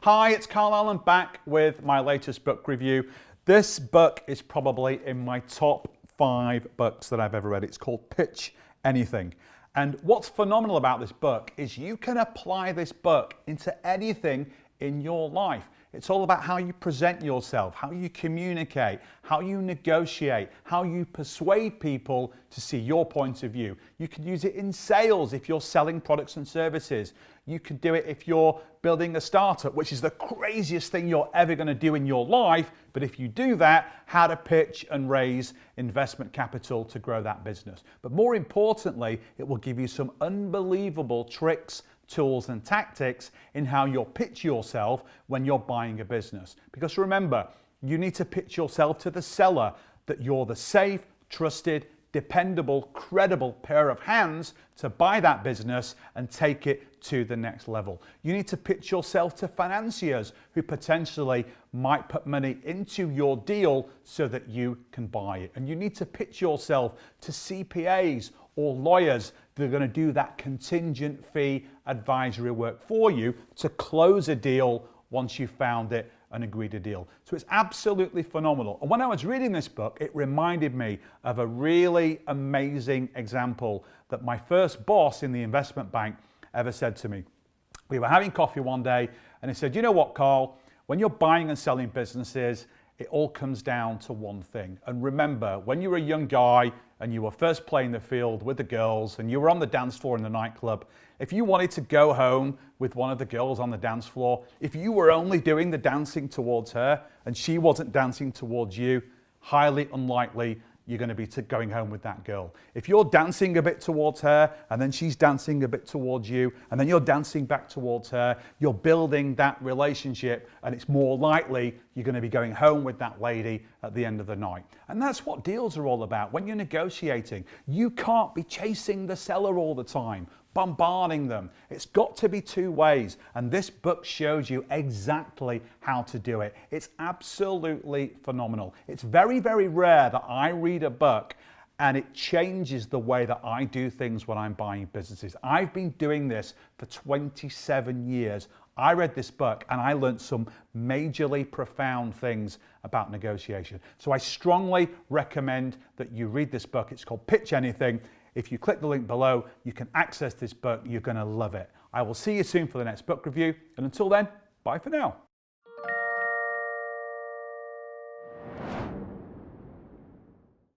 Hi, it's Carl Allen back with my latest book review. This book is probably in my top 5 books that I've ever read. It's called Pitch Anything. And what's phenomenal about this book is you can apply this book into anything in your life. It's all about how you present yourself, how you communicate, how you negotiate, how you persuade people to see your point of view. You can use it in sales if you're selling products and services. You could do it if you're building a startup, which is the craziest thing you're ever going to do in your life. But if you do that, how to pitch and raise investment capital to grow that business. But more importantly, it will give you some unbelievable tricks, tools and tactics in how you'll pitch yourself when you're buying a business. Because remember, you need to pitch yourself to the seller that you're the safe, trusted, dependable, credible pair of hands to buy that business and take it to the next level. You need to pitch yourself to financiers who potentially might put money into your deal so that you can buy it. And you need to pitch yourself to CPAs or lawyers that are going to do that contingent fee advisory work for you to close a deal once you've found it and agreed a deal. So it's absolutely phenomenal. And when I was reading this book, it reminded me of a really amazing example that my first boss in the investment bank ever said to me. We were having coffee one day and he said, "You know what, Carl, when you're buying and selling businesses, it all comes down to one thing. And remember, when you were a young guy and you were first playing the field with the girls and you were on the dance floor in the nightclub, if you wanted to go home with one of the girls on the dance floor, if you were only doing the dancing towards her and she wasn't dancing towards you, highly unlikely you're going to be going home with that girl. If you're dancing a bit towards her and then she's dancing a bit towards you and then you're dancing back towards her, you're building that relationship and it's more likely you're going to be going home with that lady at the end of the night." And that's what deals are all about. When you're negotiating, you can't be chasing the seller all the time, bombarding them. It's got to be two ways. And this book shows you exactly how to do it. It's absolutely phenomenal. It's very, very rare that I read a book and it changes the way that I do things when I'm buying businesses. I've been doing this for 27 years. I read this book and I learned some majorly profound things about negotiation. So I strongly recommend that you read this book. It's called Pitch Anything. If you click the link below, you can access this book. You're going to love it. I will see you soon for the next book review. And until then, bye for now.